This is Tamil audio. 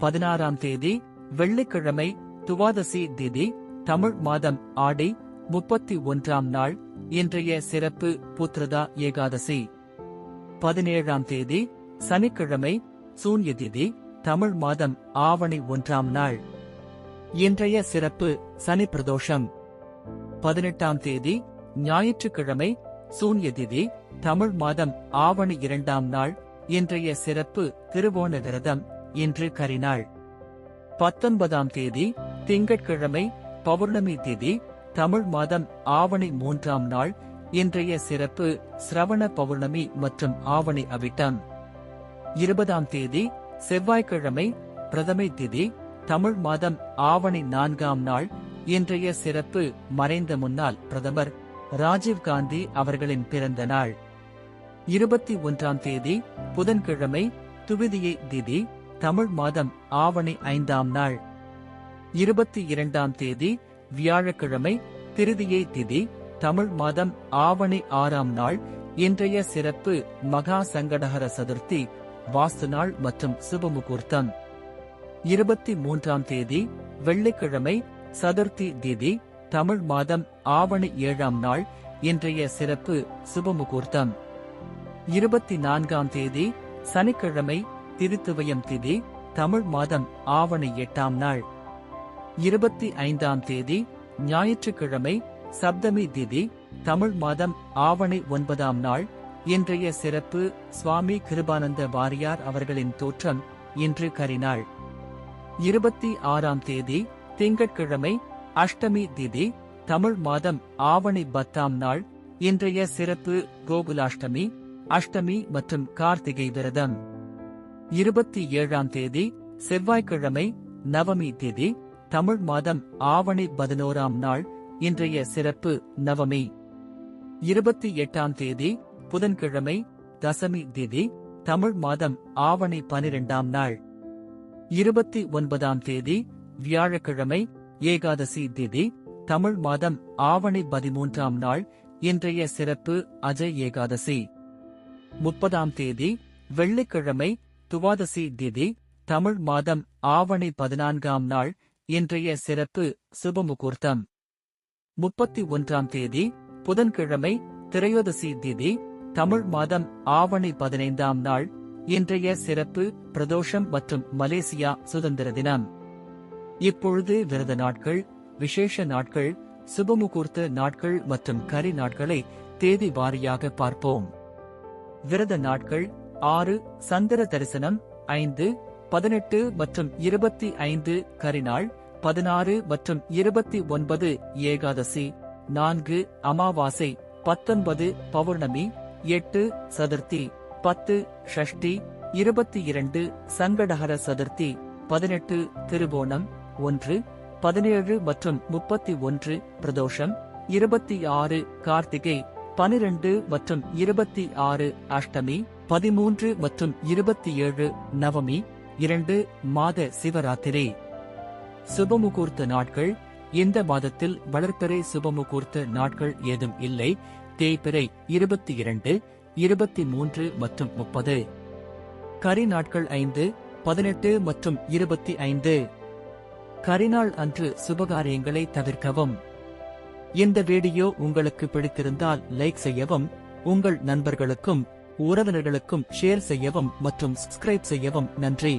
16ஆம் தேதி வெள்ளிக்கிழமை துவாதசி திதி, தமிழ் மாதம் ஆடி, 31ஆம் நாள். இன்றைய சிறப்பு புத்ரதா ஏகாதசி. 17ஆம் தேதி சனிக்கிழமை சூன்ய திதி, தமிழ் மாதம் ஆவணி 1ஆம் நாள். இன்றைய சிறப்பு சனி பிரதோஷம். 18ஆம் தேதி ஞாயிற்றுக்கிழமை சூன்ய திதி, தமிழ் மாதம் ஆவணி 2ஆம் நாள். இன்றைய சிறப்பு திருவோண விரதம். இன்று கரிநாள். 19ஆம் தேதி திங்கட்கிழமை பௌர்ணமி திதி, தமிழ் மாதம் ஆவணி 3ஆம் நாள். இன்றைய சிறப்பு சிரவண பௌர்ணமி மற்றும் ஆவணி அவிட்டம். 20ஆம் தேதி செவ்வாய்க்கிழமை பிரதமை திதி, தமிழ் மாதம் ஆவணி 4ஆம் நாள். இன்றைய சிறப்பு மறைந்த முன்னாள் பிரதமர் ராஜீவ்காந்தி அவர்களின் பிறந்த நாள். 21ஆம் தேதி புதன்கிழமை துவிதியை திதி, தமிழ் மாதம் ஆவணி 5ஆம் நாள். 22ஆம் தேதி வியாழக்கிழமை திருதியை திதி, தமிழ் மாதம் ஆவணி 6ஆம் நாள். இன்றைய சிறப்பு மகா சங்கடஹர சதுர்த்தி, வாஸ்து நாள் மற்றும் சுபமுகூர்த்தம். 23ஆம் தேதி வெள்ளிக்கிழமை சதுர்த்தி திதி, தமிழ் மாதம் ஆவணி 7ஆம் நாள். இன்றைய சிறப்பு சுபமுகூர்த்தம். 24ஆம் தேதி சனிக்கிழமை திருத்துவயம் திதி, தமிழ் மாதம் ஆவணி 8ஆம் நாள். 25ஆம் தேதி ஞாயிற்றுக்கிழமை சப்தமி திதி, தமிழ் மாதம் ஆவணி 9ஆம் நாள். இன்றைய சிறப்பு சுவாமி கிருபானந்த வாரியார் அவர்களின் தோற்றம். இன்று கரிநாள். 26ஆம் தேதி திங்கட்கிழமை அஷ்டமி திதி, தமிழ் மாதம் ஆவணி 10ஆம் நாள். இன்றைய சிறப்பு கோகுலாஷ்டமி, அஷ்டமி மற்றும் கார்த்திகை விரதம். 27ஆம் தேதி செவ்வாய்க்கிழமை நவமி திதி, தமிழ் மாதம் ஆவணி 11ஆம் நாள். இன்றைய சிறப்பு நவமி. 28ஆம் தேதி புதன்கிழமை தசமி திதி, தமிழ் மாதம் ஆவணி 12ஆம் நாள். 29ஆம் தேதி வியாழக்கிழமை ஏகாதசி திதி, தமிழ் மாதம் ஆவணி 13ஆம் நாள். இன்றைய சிறப்பு அஜய் ஏகாதசி. 30ஆம் தேதி வெள்ளிக்கிழமை துவாதசி திதி, தமிழ் மாதம் ஆவணி 14ஆம் நாள். இன்றைய சிறப்பு சுபமுகூர்த்தம். 31ஆம் தேதி புதன்கிழமை திரையோதசி திதி, தமிழ் மாதம் ஆவணி 15ஆம் நாள். இன்றைய சிறப்பு பிரதோஷம் மற்றும் மலேசியா சுதந்திர தினம். இப்பொழுது விரத நாட்கள், விசேஷ நாட்கள், சுபமுகூர்த்த நாட்கள் மற்றும் கரி நாட்களை தேதி வாரியாக பார்ப்போம். விரத நாட்கள் 6 சந்திர தரிசனம், 5, 18 மற்றும் 25 கரிநாள், 16 மற்றும் 29 ஏகாதசி, 4 அமாவாசை, 19 பௌர்ணமி, 8 சதுர்த்தி, 10 ஷஷ்டி, 22 சங்கடஹர சதுர்த்தி, 18 திருவோணம், 1, 17 மற்றும் 31 பிரதோஷம், 26 கார்த்திகை, 12 மற்றும் 26 அஷ்டமி, 13 மற்றும் 27 நவமி, 2 மாத சிவராத்திரி. சுபமுகூர்த்த நாட்கள். இந்த மாதத்தில் வளர்பிறை சுபமுகூர்த்த நாட்கள் ஏதும் இல்லை. தேய்பிறை 22, 23 மற்றும் 30. கரி நாட்கள் 5, 18 மற்றும் 25. கரிநாள் அன்று சுபகாரியங்களை தவிர்க்கவும். இந்த வீடியோ உங்களுக்கு பிடித்திருந்தால் லைக் செய்யவும், உங்கள் நண்பர்களுக்கும் உறவினர்களுக்கும் ஷேர் செய்யவும் மற்றும் சப்ஸ்கிரைப் செய்யவும். நன்றி.